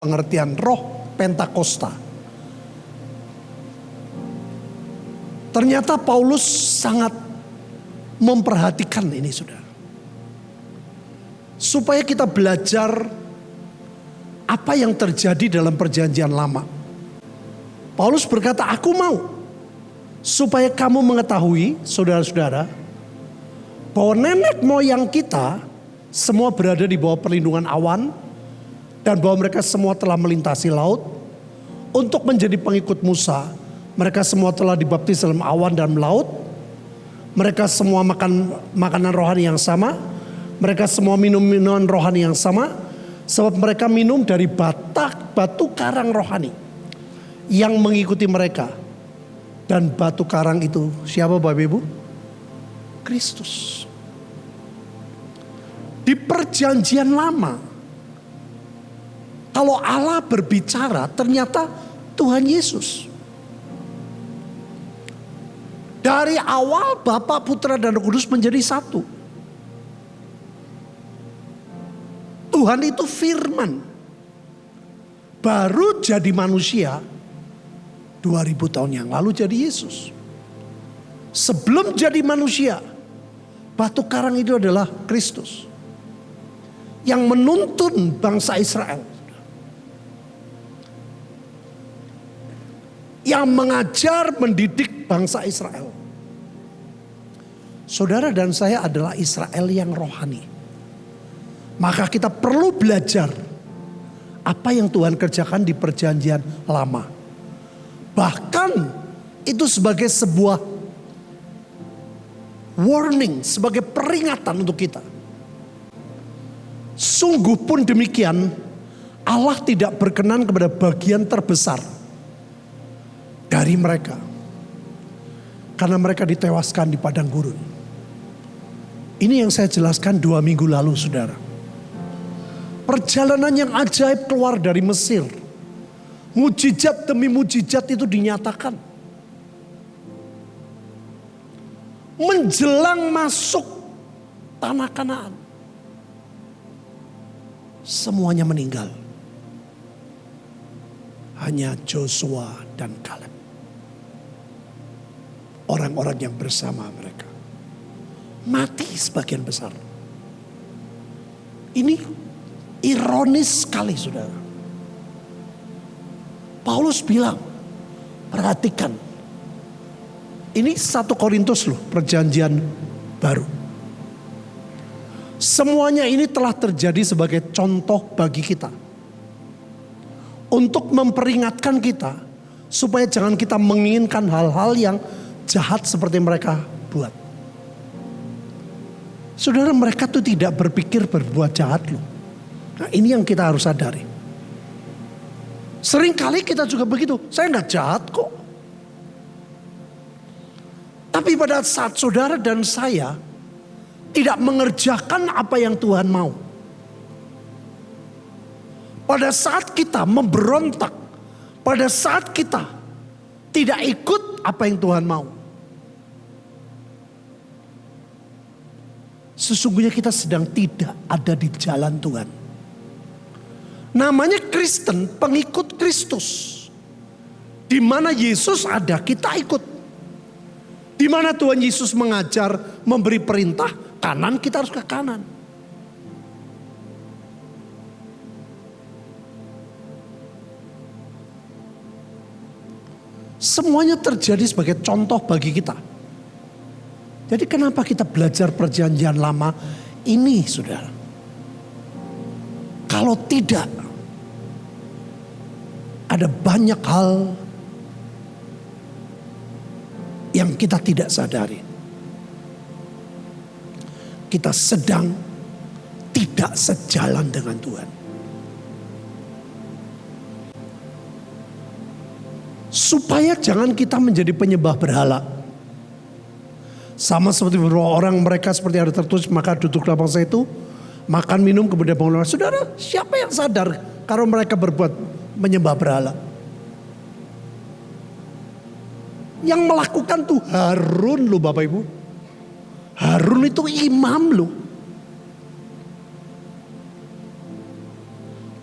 pengertian roh Pentakosta. Ternyata Paulus sangat memperhatikan ini, saudara. Supaya kita belajar apa yang terjadi dalam perjanjian lama. Paulus berkata, aku mau supaya kamu mengetahui, saudara-saudara, bahwa nenek moyang kita semua berada di bawah perlindungan awan, dan bahwa mereka semua telah melintasi laut untuk menjadi pengikut Musa. Mereka semua telah dibaptis dalam awan dan laut. Mereka semua makan makanan rohani yang sama. Mereka semua minum minuman rohani yang sama. Sebab mereka minum dari batu karang rohani yang mengikuti mereka. Dan batu karang itu siapa Bapak Ibu? Kristus. Di perjanjian lama, kalau Allah berbicara, ternyata Tuhan Yesus. Dari awal Bapa, Putra, dan Roh Kudus menjadi satu. Tuhan itu firman. Baru jadi manusia 2000 tahun yang lalu jadi Yesus. Sebelum jadi manusia, batu karang itu adalah Kristus. Yang menuntun bangsa Israel. Yang mengajar, mendidik bangsa Israel. Saudara dan saya adalah Israel yang rohani. Maka kita perlu belajar apa yang Tuhan kerjakan di perjanjian lama. Bahkan itu sebagai sebuah warning, sebagai peringatan untuk kita. Sungguh pun demikian, Allah tidak berkenan kepada bagian terbesar dari mereka. Karena mereka ditewaskan di padang gurun. Ini yang saya jelaskan 2 minggu lalu, saudara. Perjalanan yang ajaib keluar dari Mesir. Mujizat demi mujizat itu dinyatakan. Menjelang masuk tanah Kanaan. Semuanya meninggal. Hanya Joshua dan Kaleb. Orang-orang yang bersama mereka. Mati sebagian besar. Ini ironis sekali, saudara. Paulus bilang, perhatikan. Ini 1 Korintus loh, perjanjian baru. Semuanya ini telah terjadi sebagai contoh bagi kita. Untuk memperingatkan kita, supaya jangan kita menginginkan hal-hal yang jahat seperti mereka buat. Saudara, mereka tuh tidak berpikir berbuat jahat loh. Nah, ini yang kita harus sadari. Seringkali kita juga begitu. Saya nggak jahat kok. Tapi pada saat saudara dan saya tidak mengerjakan apa yang Tuhan mau. Pada saat kita memberontak. Pada saat kita tidak ikut apa yang Tuhan mau. Sesungguhnya kita sedang tidak ada di jalan Tuhan. Namanya Kristen, pengikut Kristus. Di mana Yesus ada, kita ikut. Di mana Tuhan Yesus mengajar, memberi perintah, kanan kita harus ke kanan. Semuanya terjadi sebagai contoh bagi kita. Jadi kenapa kita belajar perjanjian lama ini, saudara? Kalau tidak, ada banyak hal yang kita tidak sadari. Kita sedang tidak sejalan dengan Tuhan. Supaya jangan kita menjadi penyembah berhala. Sama seperti beberapa orang mereka seperti ada tertulis, maka duduk dalam bangsa itu, makan minum kemudian bangun. Saudara, siapa yang sadar kalau mereka berbuat menyembah berhala? Yang melakukan tuh Harun loh Bapak Ibu. Harun itu imam loh.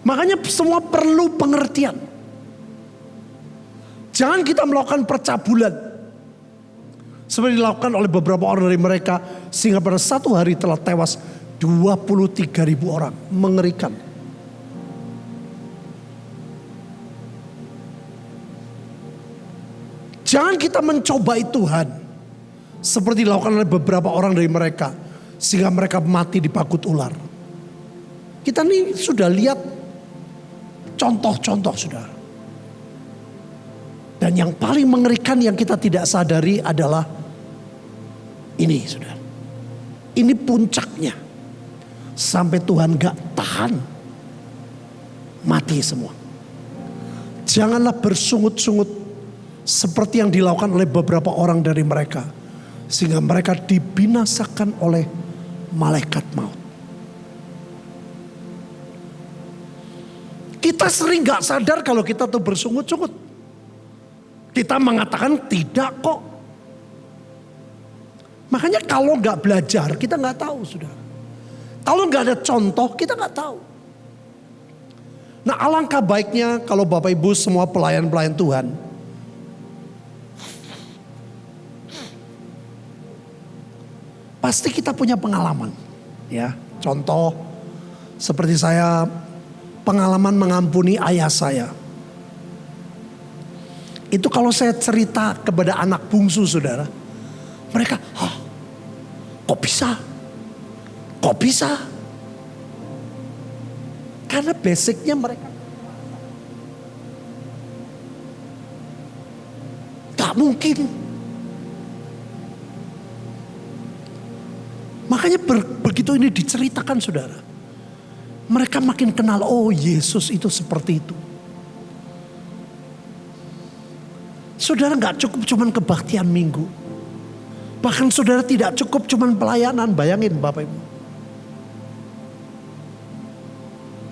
Makanya semua perlu pengertian. Jangan kita melakukan percabulan. Seperti dilakukan oleh beberapa orang dari mereka. Sehingga pada satu hari telah tewas 23.000 orang. Mengerikan. Jangan kita mencobai Tuhan. Seperti dilakukan oleh beberapa orang dari mereka. Sehingga mereka mati di pakut ular. Kita nih sudah lihat contoh-contoh, saudara. Dan yang paling mengerikan yang kita tidak sadari adalah ini, saudara. Ini puncaknya. Sampai Tuhan gak tahan. Mati semua. Janganlah bersungut-sungut seperti yang dilakukan oleh beberapa orang dari mereka. Sehingga mereka dibinasakan oleh malaikat maut. Kita sering gak sadar kalau kita tuh bersungut-sungut. Kita mengatakan tidak kok. Makanya kalau gak belajar kita gak tahu, saudara. Kalau gak ada contoh kita gak tahu. Nah, alangkah baiknya kalau Bapak Ibu semua pelayan-pelayan Tuhan. Pasti kita punya pengalaman. Ya, contoh seperti saya pengalaman mengampuni ayah saya. Itu kalau saya cerita kepada anak bungsu, saudara. Mereka, kok bisa? Kok bisa? Karena basicnya mereka. Gak mungkin. Makanya begitu ini diceritakan, saudara. Mereka makin kenal, oh Yesus itu seperti itu. Saudara gak cukup cuman kebaktian minggu. Bahkan saudara tidak cukup cuman pelayanan, bayangin Bapak Ibu.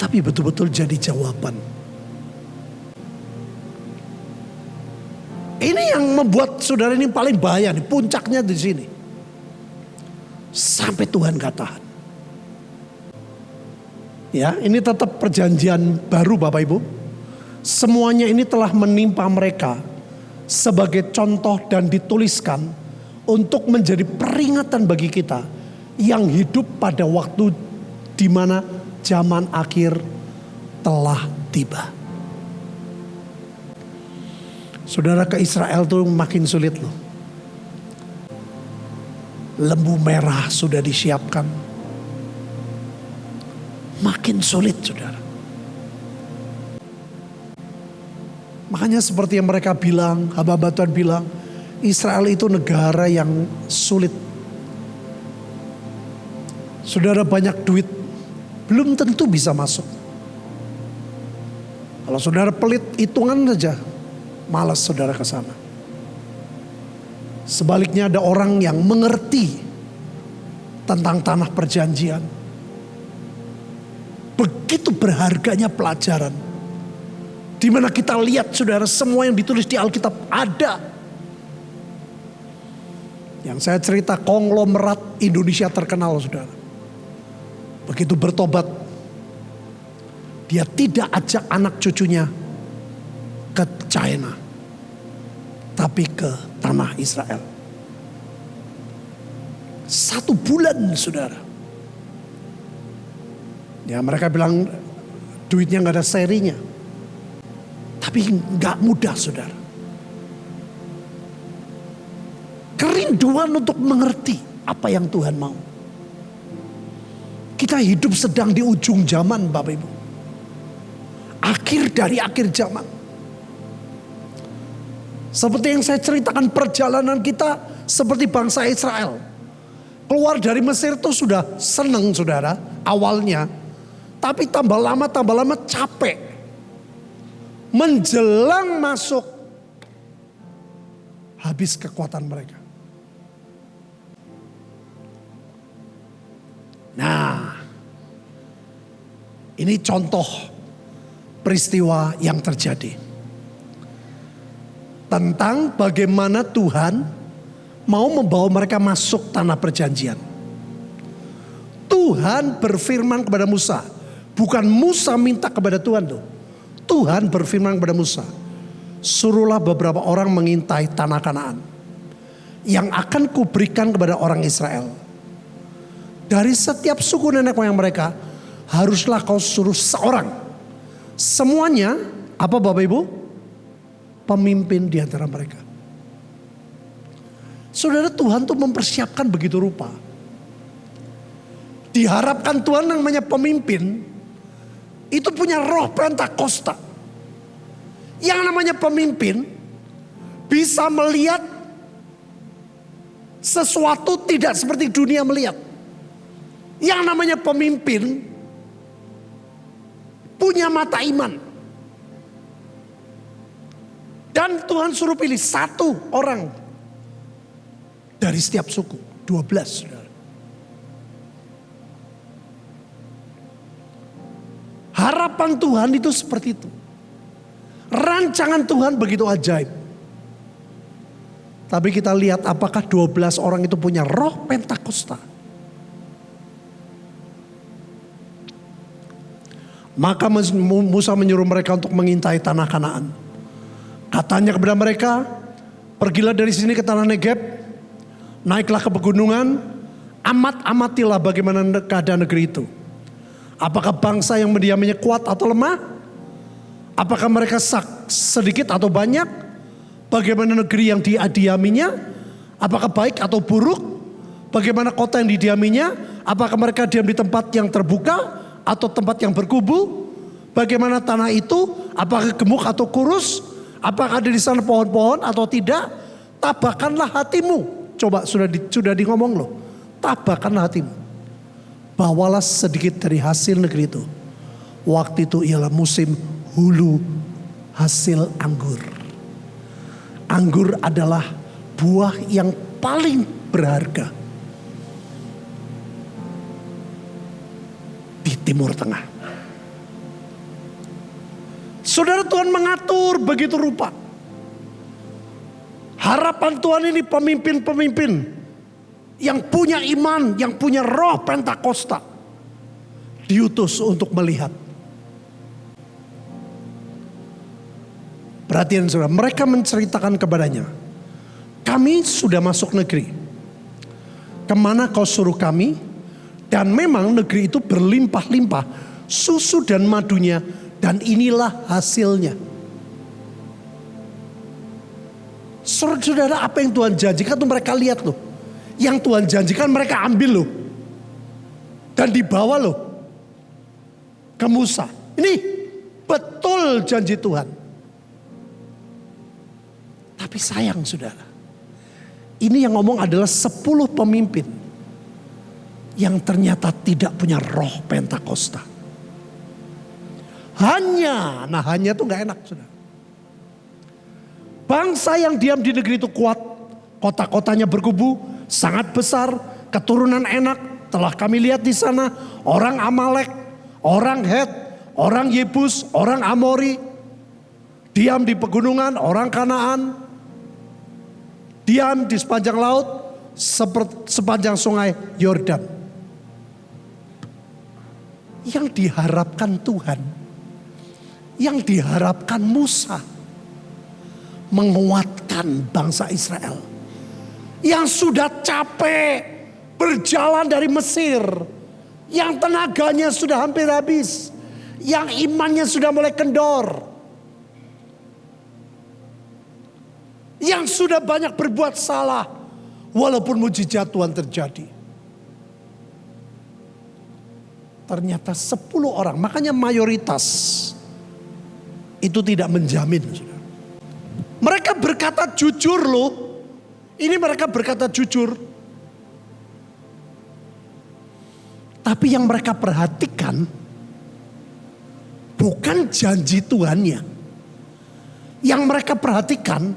Tapi betul-betul jadi jawaban. Ini yang membuat saudara ini paling bahaya nih, puncaknya di sini. Sampai Tuhan gak tahan. Ya, ini tetap perjanjian baru Bapak Ibu. Semuanya ini telah menimpa mereka sebagai contoh dan dituliskan untuk menjadi peringatan bagi kita yang hidup pada waktu di mana zaman akhir telah tiba. Saudara, ke Israel tuh makin sulit loh. Lembu merah sudah disiapkan. Makin sulit, saudara. Makanya seperti yang mereka bilang, hamba Tuhan bilang, Israel itu negara yang sulit. Saudara, banyak duit, belum tentu bisa masuk. Kalau saudara pelit, hitungan saja, malas saudara ke sana. Sebaliknya ada orang yang mengerti tentang tanah perjanjian. Begitu berharganya pelajaran. Di mana kita lihat, saudara, semua yang ditulis di Alkitab ada. Yang saya cerita konglomerat Indonesia terkenal, saudara. Begitu bertobat, dia tidak ajak anak cucunya ke China, tapi ke tanah Israel. 1 bulan, saudara. Ya, mereka bilang duitnya gak ada serinya. Tapi gak mudah, saudara. Kerinduan untuk mengerti apa yang Tuhan mau. Kita hidup sedang di ujung zaman, Bapak Ibu. Akhir dari akhir zaman. Seperti yang saya ceritakan, perjalanan kita seperti bangsa Israel. Keluar dari Mesir itu sudah seneng, saudara, awalnya. Tapi tambah lama capek. Menjelang masuk, habis kekuatan mereka. Nah, ini contoh peristiwa yang terjadi. Tentang bagaimana Tuhan mau membawa mereka masuk tanah perjanjian. Tuhan berfirman kepada Musa, Bukan Musa minta kepada Tuhan tuh. Tuhan berfirman kepada Musa, suruhlah beberapa orang mengintai tanah Kanaan yang akan kuberikan kepada orang Israel. Dari setiap suku nenek moyang mereka haruslah kau suruh seorang. Semuanya apa Bapak Ibu? Pemimpin di antara mereka. Saudara, Tuhan tuh mempersiapkan begitu rupa. Diharapkan Tuhan yang namanya pemimpin itu punya roh Pentakosta. Yang namanya pemimpin bisa melihat sesuatu tidak seperti dunia melihat. Yang namanya pemimpin punya mata iman. Dan Tuhan suruh pilih satu orang dari setiap suku, 12 saudara. Harapan Tuhan itu seperti itu. Rancangan Tuhan begitu ajaib. Tapi kita lihat apakah 12 orang itu punya roh Pentakosta. Maka Musa menyuruh mereka untuk mengintai tanah Kanaan. Katanya kepada mereka, pergilah dari sini ke tanah Negeb, naiklah ke pegunungan, amatilah bagaimana keadaan negeri itu. Apakah bangsa yang mendiaminya kuat atau lemah? Apakah mereka sedikit atau banyak? Bagaimana negeri yang didiaminya? Apakah baik atau buruk? Bagaimana kota yang didiaminya? Apakah mereka diam di tempat yang terbuka atau tempat yang berkubu? Bagaimana tanah itu? Apakah gemuk atau kurus? Apakah ada di sana pohon-pohon atau tidak? Tabahkanlah hatimu. Coba sudah di ngomong loh. Tabahkanlah hatimu. Bawalah sedikit dari hasil negeri itu. Waktu itu ialah musim hulu hasil anggur. Anggur adalah buah yang paling berharga di Timur Tengah. Saudara, Tuhan mengatur begitu rupa. Harapan Tuhan ini pemimpin-pemimpin yang punya iman, yang punya roh Pentakosta diutus untuk melihat. Perhatian saudara, mereka menceritakan kepadanya, kami sudah masuk negeri. Kemana kau suruh kami? Dan memang negeri itu berlimpah-limpah susu dan madunya, dan inilah hasilnya. Saudara, apa yang Tuhan janjikan tuh mereka lihat loh. Yang Tuhan janjikan mereka ambil loh. Dan dibawa loh ke Musa. Ini betul janji Tuhan. Tapi sayang saudara, ini yang ngomong adalah 10 pemimpin yang ternyata tidak punya roh Pentakosta. Hanya tuh gak enak saudara. Bangsa yang diam di negeri itu kuat, kota-kotanya berkubu, sangat besar, keturunan enak. Telah kami lihat di sana orang Amalek, orang Het, orang Yebus, orang Amori, diam di pegunungan, orang Kanaan, diam di sepanjang laut, sepanjang sungai Yordan. Yang diharapkan Tuhan, yang diharapkan Musa, menguatkan bangsa Israel yang sudah capek berjalan dari Mesir, yang tenaganya sudah hampir habis, yang imannya sudah mulai kendor, yang sudah banyak berbuat salah walaupun mujizat Tuhan terjadi. Ternyata 10 orang, makanya mayoritas itu tidak menjamin. Mereka berkata jujur loh. Ini mereka berkata jujur. Tapi yang mereka perhatikan bukan janji Tuhannya. Yang mereka perhatikan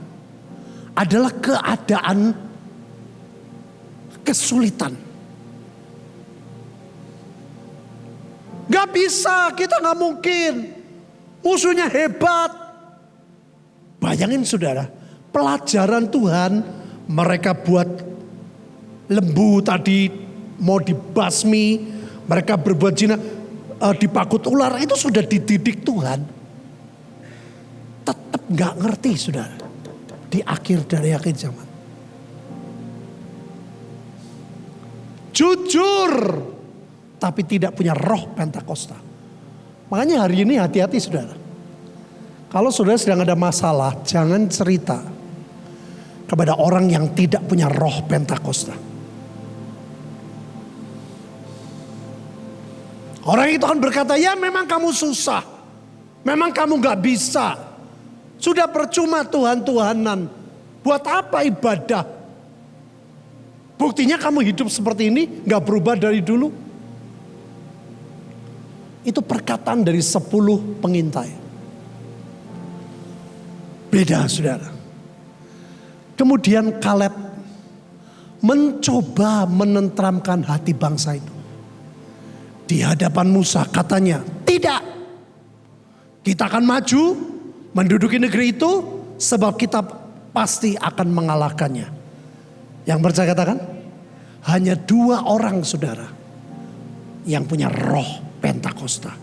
adalah keadaan kesulitan. Gak bisa, kita gak mungkin. Musuhnya hebat. Bayangin saudara, pelajaran Tuhan mereka buat lembu tadi mau dibasmi, mereka berbuat zina. dipakut ular itu sudah dididik Tuhan. Tetap gak ngerti saudara. Di akhir zaman. Jujur. Tapi tidak punya roh Pentakosta. Makanya hari ini hati-hati saudara. Kalau saudara sedang ada masalah, jangan cerita kepada orang yang tidak punya roh Pentakosta. Orang itu akan berkata, ya memang kamu susah. Memang kamu gak bisa. Sudah percuma Tuhan-Tuhanan. Buat apa ibadah? Buktinya kamu hidup seperti ini gak berubah dari dulu. Itu perkataan dari 10 pengintai. Beda saudara. Kemudian Kaleb mencoba menenteramkan hati bangsa itu. Di hadapan Musa katanya, tidak. Kita akan maju menduduki negeri itu sebab kita pasti akan mengalahkannya. Yang percaya katakan, hanya 2 orang saudara yang punya roh Pentakosta.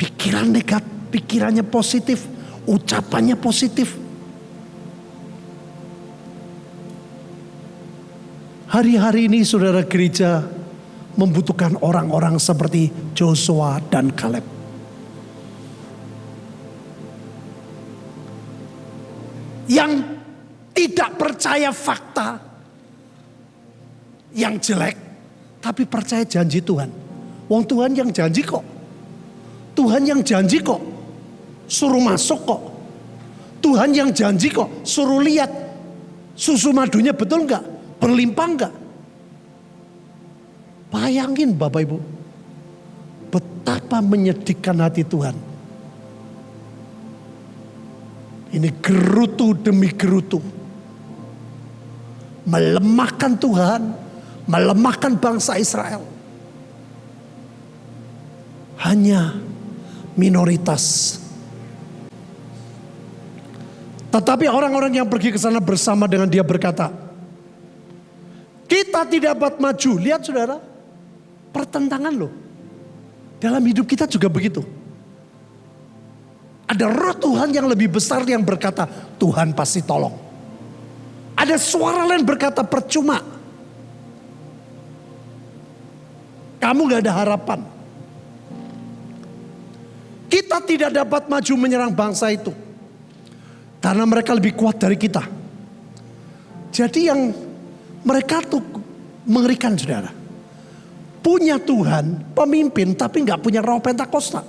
Pikiran negatif, pikirannya positif, ucapannya positif. Hari-hari ini saudara gereja membutuhkan orang-orang seperti Joshua dan Kaleb. Yang tidak percaya fakta yang jelek, tapi percaya janji Tuhan. Wong Tuhan yang janji kok. Tuhan yang janji kok. Suruh masuk kok. Tuhan yang janji kok. Suruh lihat. Susu madunya betul enggak? Berlimpah enggak? Bayangin Bapak Ibu. Betapa menyedihkan hati Tuhan. Ini gerutu demi gerutu. Melemahkan Tuhan. Melemahkan bangsa Israel. Hanya minoritas. Tetapi orang-orang yang pergi ke sana bersama dengan dia berkata, kita tidak dapat maju. Lihat saudara, pertentangan loh. Dalam hidup kita juga begitu. Ada roh Tuhan yang lebih besar yang berkata, Tuhan pasti tolong. Ada suara lain berkata, percuma. Kamu gak ada harapan. Kita tidak dapat maju menyerang bangsa itu. Karena mereka lebih kuat dari kita. Jadi yang mereka tuh mengerikan saudara. Punya Tuhan, pemimpin tapi gak punya roh Pentakosta.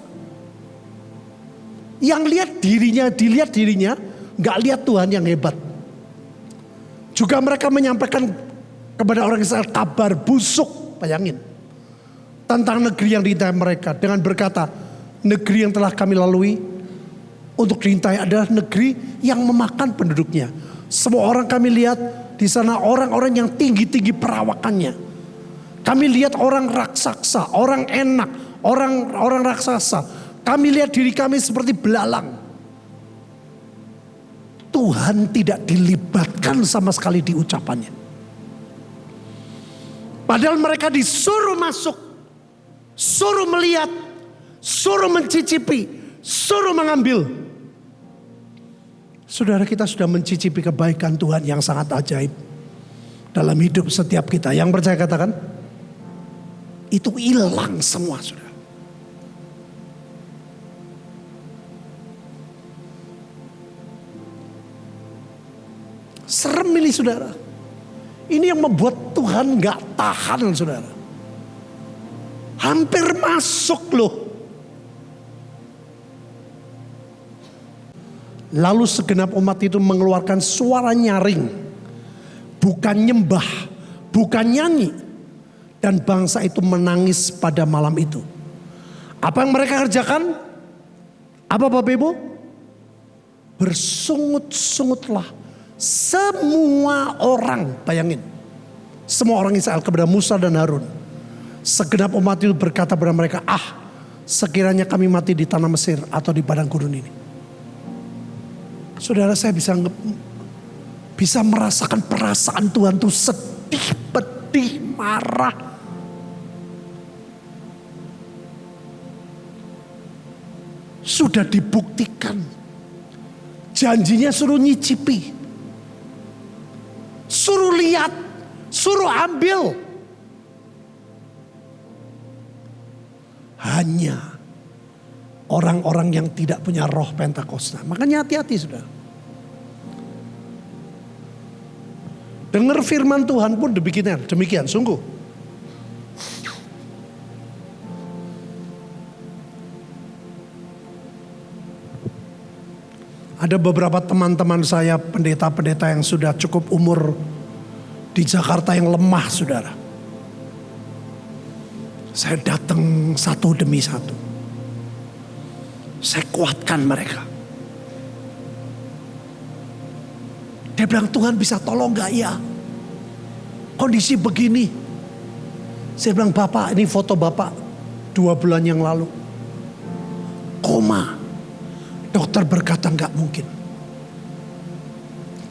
Yang dilihat dirinya, gak lihat Tuhan yang hebat. Juga mereka menyampaikan kepada orang Israel kabar busuk, bayangin. Tentang negeri yang diintai mereka dengan berkata, negeri yang telah kami lalui untuk diintai adalah negeri yang memakan penduduknya. Semua orang kami lihat di sana orang-orang yang tinggi-tinggi perawakannya. Kami lihat orang raksasa, orang enak, orang raksasa. Kami lihat diri kami seperti belalang. Tuhan tidak dilibatkan sama sekali di ucapannya. Padahal mereka disuruh masuk. Suruh melihat, suruh mencicipi, suruh mengambil. Saudara kita sudah mencicipi kebaikan Tuhan yang sangat ajaib dalam hidup setiap kita. Yang percaya katakan, itu hilang semua saudara. Serem ini saudara. Ini yang membuat Tuhan gak tahan saudara. Hampir masuk loh. Lalu segenap umat itu mengeluarkan suara nyaring. Bukan nyembah, bukan nyanyi. Dan bangsa itu menangis pada malam itu. Apa yang mereka kerjakan? Apa Bapak Ibu? Bersungut-sungutlah semua orang, bayangin. Semua orang Israel kepada Musa dan Harun. Segenap umat itu berkata kepada mereka, sekiranya kami mati di tanah Mesir atau di padang gurun ini. Saudara, saya bisa merasakan perasaan Tuhan itu sedih, pedih, marah. Sudah dibuktikan. Janjinya suruh nyicipi. Suruh lihat, suruh ambil. Hanya orang-orang yang tidak punya roh Pentakosta. Makanya hati-hati sudah. Dengar firman Tuhan pun demikian, sungguh. Ada beberapa teman-teman saya, pendeta-pendeta yang sudah cukup umur di Jakarta yang lemah, saudara. Saya datang satu demi satu. Saya kuatkan mereka. Dia bilang, Tuhan bisa tolong gak ya? Kondisi begini. Saya bilang, Bapak, ini foto Bapak 2 bulan yang lalu. Koma. Dokter berkata gak mungkin.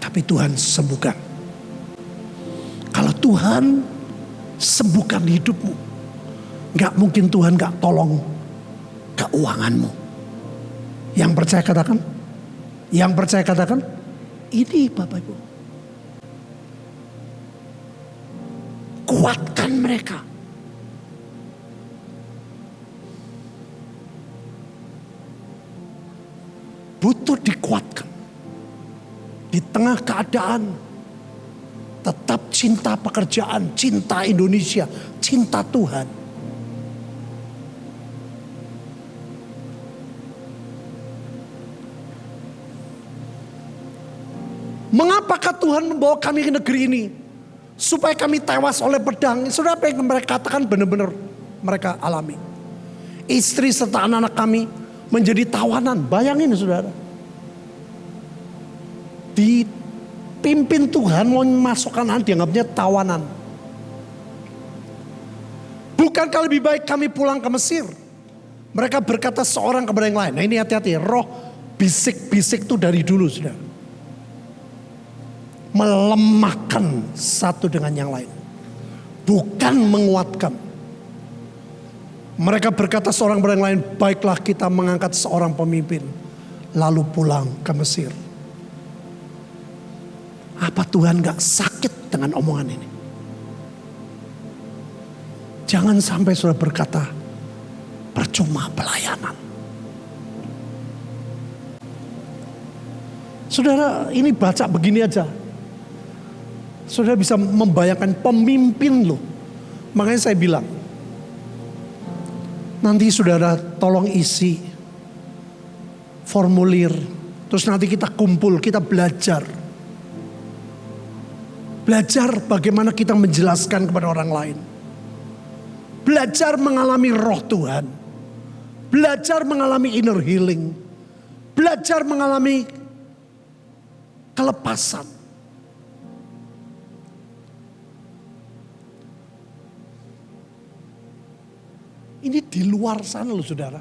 Tapi Tuhan sembuhkan. Kalau Tuhan sembuhkan hidupmu, gak mungkin Tuhan gak tolong keuanganmu. Yang percaya katakan. Yang percaya katakan. Ini Bapak Ibu. Kuatkan mereka. Butuh dikuatkan. Di tengah keadaan. Tetap cinta pekerjaan. Cinta Indonesia. Cinta Tuhan. Mengapakah Tuhan membawa kami ke negeri ini? Supaya kami tewas oleh pedang. Saudara, apa yang mereka katakan benar-benar mereka alami. Istri serta anak-anak kami menjadi tawanan. Bayangin saudara. Dipimpin Tuhan mau masukkan anak, dianggapnya tawanan. Bukankah lebih baik kami pulang ke Mesir? Mereka berkata seorang kepada yang lain. Nah ini hati-hati, roh bisik-bisik itu dari dulu saudara. Melemahkan satu dengan yang lain. Bukan menguatkan. Mereka berkata seorang pada yang lain, baiklah kita mengangkat seorang pemimpin. Lalu pulang ke Mesir. Apa Tuhan gak sakit dengan omongan ini? Jangan sampai sudah berkata, percuma pelayanan. Saudara, ini baca begini aja. Saudara bisa membayangkan pemimpin loh. Makanya saya bilang, nanti saudara tolong isi formulir. Terus nanti kita kumpul, kita belajar. Belajar bagaimana kita menjelaskan kepada orang lain. Belajar mengalami roh Tuhan. Belajar mengalami inner healing. Belajar mengalami kelepasan. Ini di luar sana loh saudara.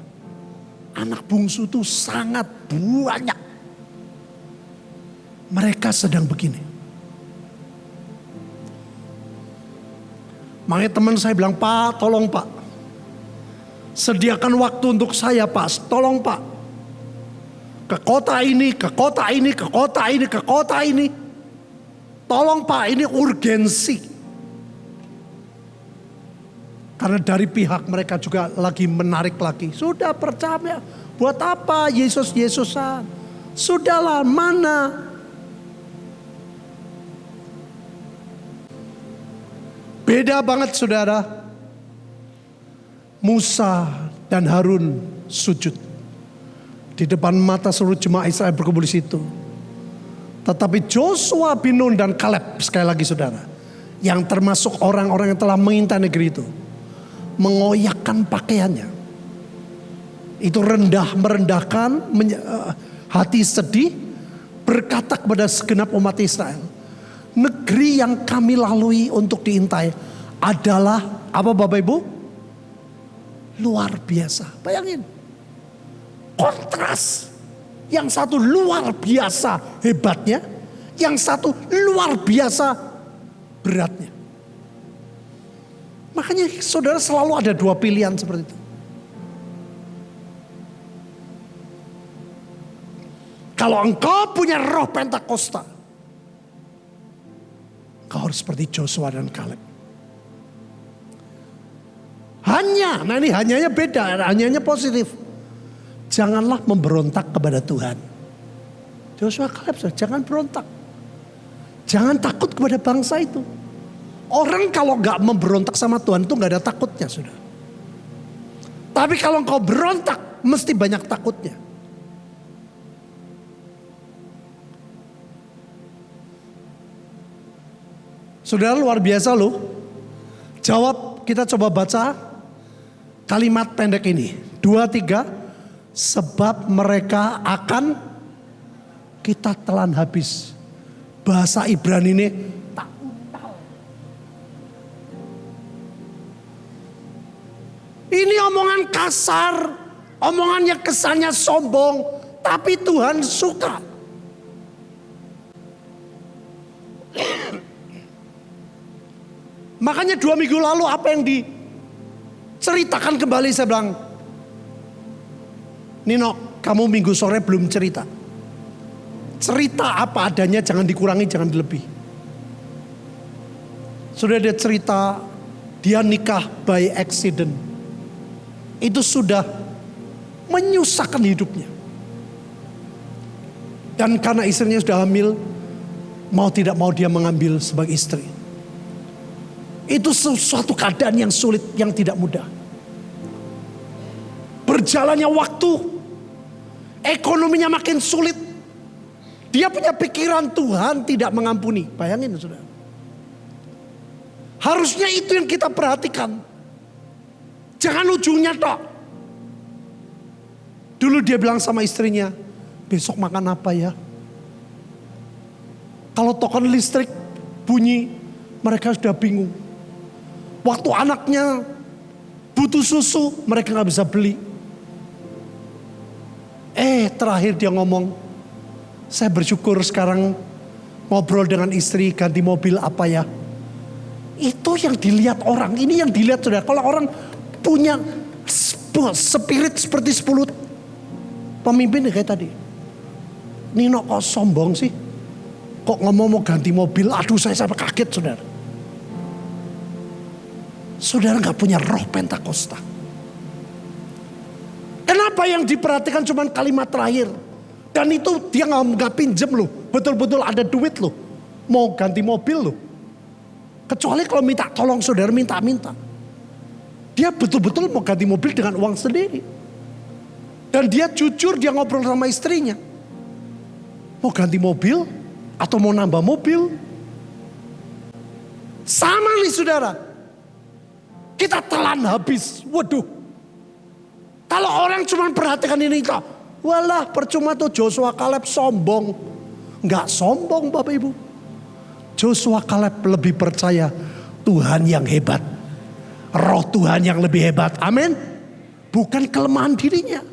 Anak bungsu itu sangat banyak. Mereka sedang begini. Makanya teman saya bilang, Pak tolong Pak. Sediakan waktu untuk saya Pak. Tolong Pak. Ke kota ini, ke kota ini, ke kota ini, ke kota ini. Tolong Pak, ini urgensi. Karena dari pihak mereka juga lagi menarik lagi. Sudah percaya, buat apa Yesus-Yesusan? Sudahlah, mana? Beda banget saudara. Musa dan Harun sujud. Di depan mata seluruh jemaah Israel berkumpul di situ. Tetapi Joshua bin Nun dan Kaleb, sekali lagi saudara. Yang termasuk orang-orang yang telah mengintai negeri itu. Mengoyakkan pakaiannya. Itu merendahkan hati sedih, berkata kepada segenap umat Israel, negeri yang kami lalui untuk diintai adalah apa Bapak Ibu? Luar biasa. Bayangin, kontras. Yang satu luar biasa hebatnya, yang satu luar biasa beratnya. Makanya saudara selalu ada dua pilihan seperti itu. Kalau engkau punya roh Pentakosta, engkau harus seperti Joshua dan Kaleb. Nah ini hanyanya beda, hanyanya positif. Janganlah memberontak kepada Tuhan. Joshua Kaleb, jangan berontak. Jangan takut kepada bangsa itu. Orang kalau gak memberontak sama Tuhan itu gak ada takutnya, sudah. Tapi kalau engkau berontak, mesti banyak takutnya. Saudara, luar biasa loh. Jawab, kita coba baca kalimat pendek ini. 2, 3. Sebab mereka akan kita telan habis. Bahasa Ibrani ini tak utal. Ini omongan kasar, omongannya kesannya sombong, tapi Tuhan suka. Makanya 2 minggu lalu apa yang diceritakan kembali, saya bilang, Nino, kamu minggu sore belum cerita. Cerita apa adanya, jangan dikurangi, jangan dilebih. Sudah dia cerita, dia nikah by accident. Itu sudah menyusahkan hidupnya. Dan karena istrinya sudah hamil, mau tidak mau dia mengambil sebagai istri. Itu suatu keadaan yang sulit, yang tidak mudah. Berjalannya waktu, ekonominya makin sulit. Dia punya pikiran Tuhan tidak mengampuni. Bayangin saudara. Harusnya itu yang kita perhatikan. Jangan ujungnya tok. Dulu dia bilang sama istrinya, besok makan apa ya? Kalau token listrik bunyi, mereka sudah bingung. Waktu anaknya butuh susu, mereka gak bisa beli. Terakhir dia ngomong, saya bersyukur sekarang ngobrol dengan istri ganti mobil apa ya. Itu yang dilihat orang, ini yang dilihat saudara. Kalau orang punya spirit seperti 10 pemimpin kayak tadi. Nino kok sombong sih? Kok ngomong mau ganti mobil? Aduh, saya sampai kaget saudara. Saudara gak punya roh Pentakosta. Kenapa yang diperhatikan cuma kalimat terakhir? Dan itu dia gak pinjem loh. Betul-betul ada duit loh. Mau ganti mobil loh. Kecuali kalau minta tolong saudara, minta-minta. Dia betul-betul mau ganti mobil dengan uang sendiri. Dan dia jujur, dia ngobrol sama istrinya. Mau ganti mobil atau mau nambah mobil. Sama nih saudara. Kita telan habis. Waduh. Kalau orang cuma perhatikan ini, walah percuma tuh Joshua Kaleb sombong. Enggak sombong Bapak Ibu. Joshua Kaleb lebih percaya Tuhan yang hebat. Roh Tuhan yang lebih hebat. Amin. Bukan kelemahan dirinya.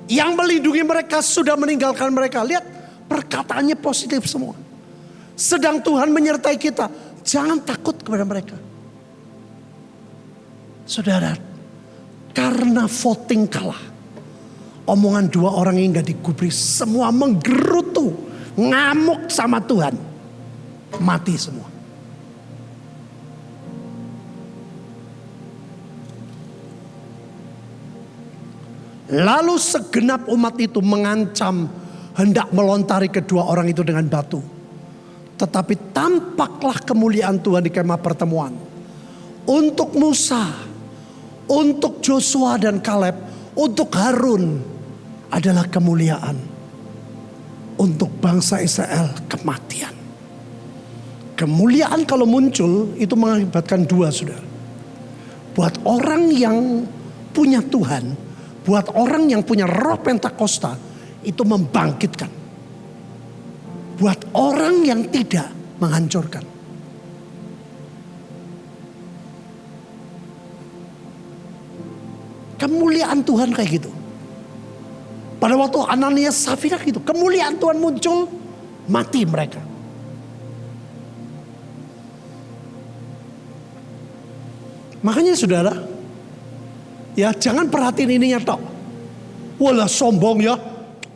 Yang melindungi mereka sudah meninggalkan mereka. Lihat perkataannya positif semua. Sedang Tuhan menyertai kita. Jangan takut kepada mereka. Saudara, karena voting kalah. Omongan 2 orang yang gak digubris. Semua menggerutu. Ngamuk sama Tuhan. Mati semua. Lalu segenap umat itu mengancam. Hendak melontari kedua orang itu dengan batu. Tetapi tampaklah kemuliaan Tuhan di kemah pertemuan. Untuk Musa, untuk Joshua dan Kaleb, untuk Harun adalah kemuliaan. Untuk bangsa Israel kematian. Kemuliaan kalau muncul itu mengakibatkan 2 saudara. Buat orang yang punya Tuhan, buat orang yang punya roh Pentakosta, itu membangkitkan. Buat orang yang tidak, menghancurkan. Kemuliaan Tuhan kayak gitu. Pada waktu Ananias Safira gitu, kemuliaan Tuhan muncul, mati mereka. Makanya saudara, ya jangan perhatiin ininya tok. Walah sombong ya.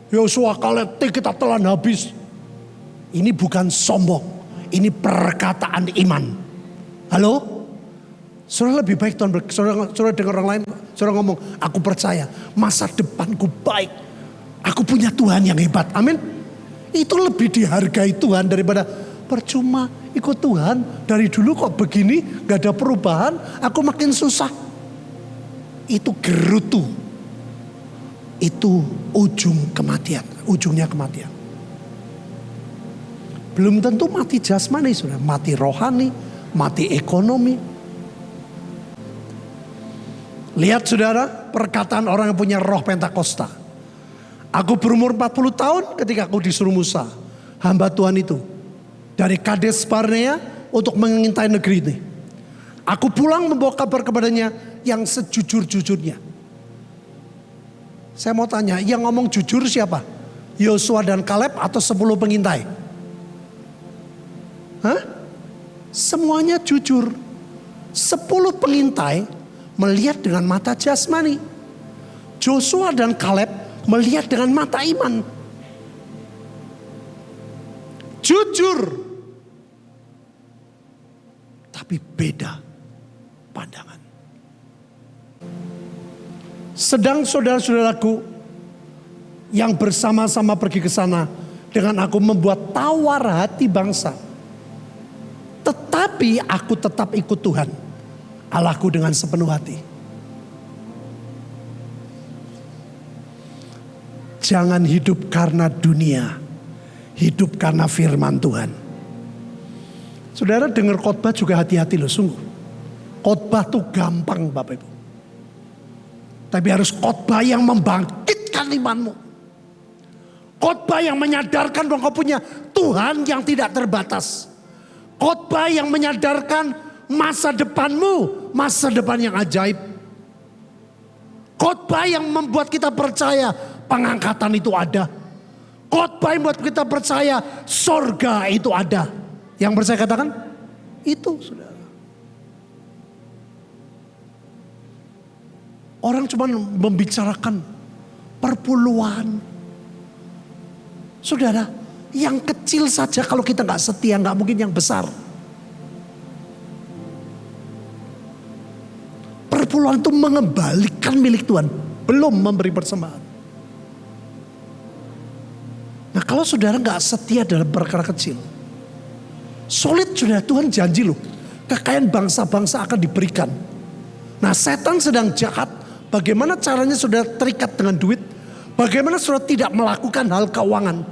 Yosua Kaleb kita telan habis. Ini bukan sombong. Ini perkataan iman. Halo? Saudara lebih baik Tuhan, saudara dengar orang lain, saudara ngomong, aku percaya masa depanku baik. Aku punya Tuhan yang hebat. Amin. Itu lebih dihargai Tuhan daripada percuma ikut Tuhan. Dari dulu kok begini, gak ada perubahan, aku makin susah. Itu gerutu. Itu ujung kematian, ujungnya kematian. Belum tentu mati jasmani, sudah mati rohani, mati ekonomi. Lihat saudara, perkataan orang yang punya roh Pentakosta. Aku berumur 40 tahun ketika aku disuruh Musa, hamba Tuhan itu, dari Kades Barnea untuk mengintai negeri ini. Aku pulang membawa kabar kepadanya yang sejujur-jujurnya. Saya mau tanya, yang ngomong jujur siapa? Yosua dan Kaleb atau 10 pengintai? Hah? Semuanya jujur. 10 pengintai melihat dengan mata jasmani. Joshua dan Kaleb melihat dengan mata iman. Jujur. Tapi beda pandangan. Sedang saudara-saudaraku yang bersama-sama pergi ke sana dengan aku membuat tawar hati bangsa. Tetapi aku tetap ikut Tuhan, Allahku dengan sepenuh hati. Jangan hidup karena dunia, hidup karena firman Tuhan. Saudara dengar khotbah juga hati-hati loh, sungguh. Khotbah tuh gampang Bapak Ibu. Tapi harus khotbah yang membangkitkan imanmu. Khotbah yang menyadarkan bahwa kau punya Tuhan yang tidak terbatas. Khotbah yang menyadarkan masa depanmu, masa depan yang ajaib. Khotbah yang membuat kita percaya pengangkatan itu ada. Khotbah yang membuat kita percaya sorga itu ada. Yang percaya katakan, itu saudara. Orang cuma membicarakan perpuluhan. Saudara, yang kecil saja kalau kita gak setia, gak mungkin yang besar. Perpuluhan itu mengembalikan milik Tuhan, belum memberi persembahan. Nah kalau saudara gak setia dalam perkara kecil, solid saudara, Tuhan janji loh, kekayaan bangsa-bangsa akan diberikan. Nah setan sedang jahat. Bagaimana caranya saudara terikat dengan duit? Bagaimana saudara tidak melakukan hal keuangan?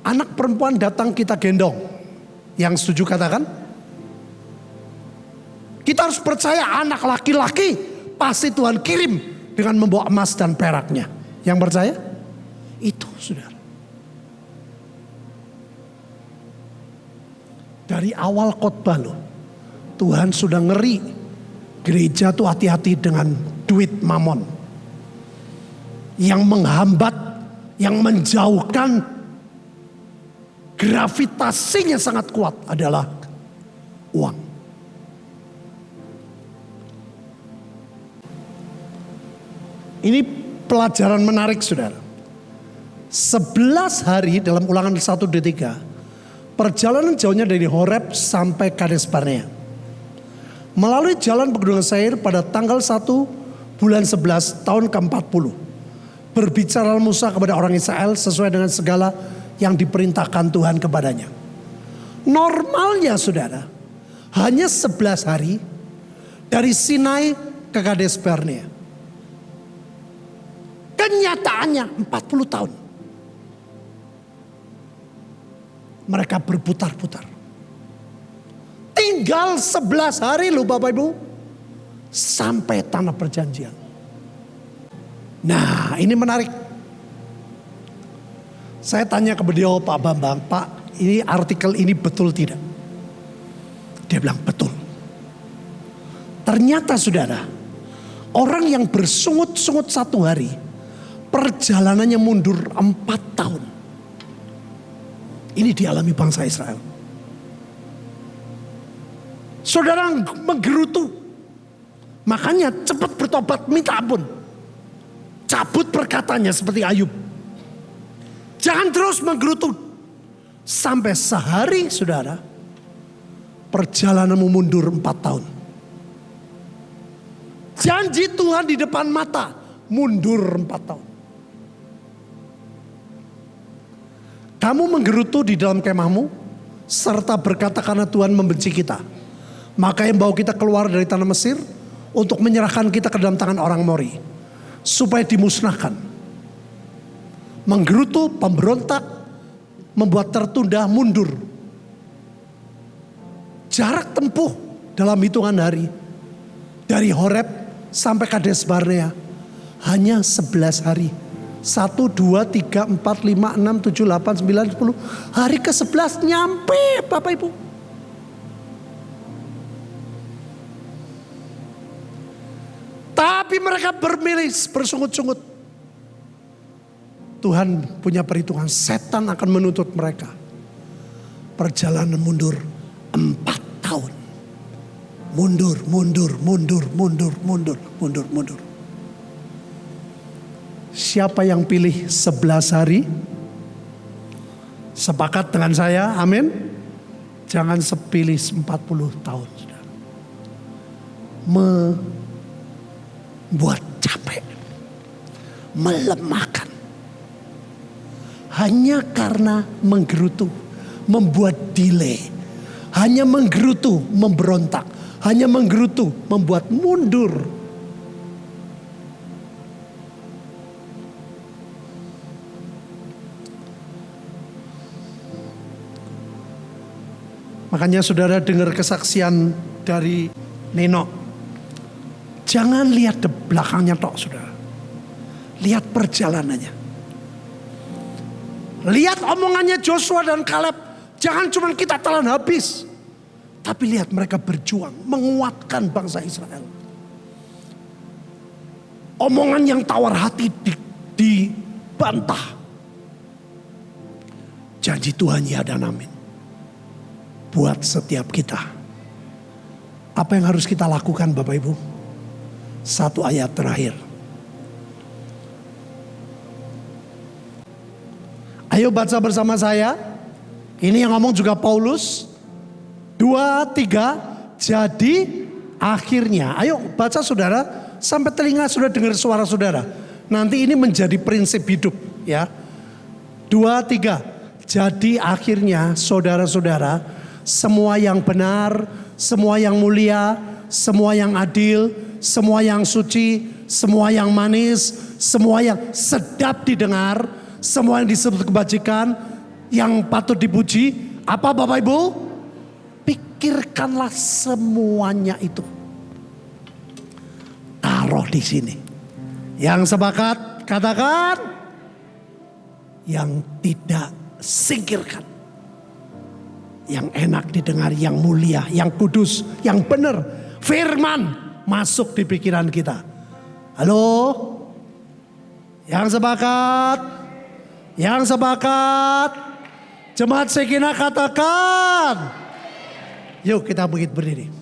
Anak perempuan datang kita gendong. Yang setuju katakan? Kita harus percaya anak laki-laki pasti Tuhan kirim dengan membawa emas dan peraknya. Yang percaya? Itu saudara. Dari awal khotbah loh. Tuhan sudah ngeri. Gereja tuh hati-hati dengan duit mamon. Yang menghambat, yang menjauhkan, gravitasinya sangat kuat adalah uang. Ini pelajaran menarik saudara. 11 hari dalam ulangan 1-3. Perjalanan jauhnya dari Horeb sampai Kades Barnea. Melalui jalan pegunungan Seir pada tanggal 1 bulan 11 tahun ke-40. Berbicara Musa kepada orang Israel sesuai dengan segala yang diperintahkan Tuhan kepadanya. Normalnya saudara, hanya 11 hari dari Sinai ke Kades Barnea. Kenyataannya 40 tahun. Mereka berputar-putar. Tinggal 11 hari loh Bapak Ibu. Sampai tanah perjanjian. Nah ini menarik. Saya tanya ke beliau Pak Bambang. Pak ini artikel ini betul tidak? Dia bilang betul. Ternyata saudara. Orang yang bersungut-sungut 1 hari. Perjalanannya mundur 4 tahun. Ini dialami bangsa Israel. Saudara menggerutu. Makanya cepat bertobat, minta ampun. Cabut perkataannya seperti Ayub. Jangan terus menggerutu. Sampai sehari saudara, perjalananmu mundur 4 tahun. Janji Tuhan di depan mata, mundur 4 tahun. Kamu menggerutu di dalam kemahmu, serta berkata karena Tuhan membenci kita. Maka yang bawa kita keluar dari tanah Mesir, untuk menyerahkan kita ke dalam tangan orang Mori. Supaya dimusnahkan. Menggerutu, pemberontak, membuat tertunda, mundur. Jarak tempuh dalam hitungan hari. Dari Horeb sampai Kades Barnea. Hanya 11 hari. 1, 2, 3, 4, 5, 6, 7, 8, 9, 10. Hari ke-11 nyampe Bapak Ibu. Tapi mereka bermilih bersungut-sungut. Tuhan punya perhitungan, setan akan menuntut mereka. Perjalanan mundur 4 tahun. Mundur. Siapa yang pilih 11 hari? Sepakat dengan saya, amin. Jangan sepilih 40 tahun. Membuat capek. Melemahkan. Hanya karena menggerutu, membuat delay. Hanya menggerutu, memberontak. Hanya menggerutu, membuat mundur. Makanya saudara dengar kesaksian dari Nino. Jangan lihat di belakangnya tok saudara. Lihat perjalanannya. Lihat omongannya Joshua dan Kaleb. Jangan cuma kita telan habis. Tapi lihat mereka berjuang. Menguatkan bangsa Israel. Omongan yang tawar hati dibantah. Janji Tuhan ya dan amin. Buat setiap kita. Apa yang harus kita lakukan Bapak Ibu? 1 ayat terakhir. Ayo baca bersama saya. Ini yang ngomong juga Paulus. 2, 3. Jadi akhirnya. Ayo baca saudara. Sampai telinga sudah dengar suara saudara. Nanti ini menjadi prinsip hidup ya. 2, 3. Jadi akhirnya saudara-saudara. Semua yang benar. Semua yang mulia. Semua yang adil. Semua yang suci. Semua yang manis. Semua yang sedap didengar. Semua yang disebut kebajikan, yang patut dipuji, apa Bapak Ibu? Pikirkanlah semuanya itu. Taruh di sini. Yang sepakat katakan, yang tidak singkirkan. Yang enak didengar, yang mulia, yang kudus, yang benar. Firman masuk di pikiran kita. Halo? Yang sepakat? Yang sepakat, jemaat Sekinah katakan. Yuk kita bangkit berdiri.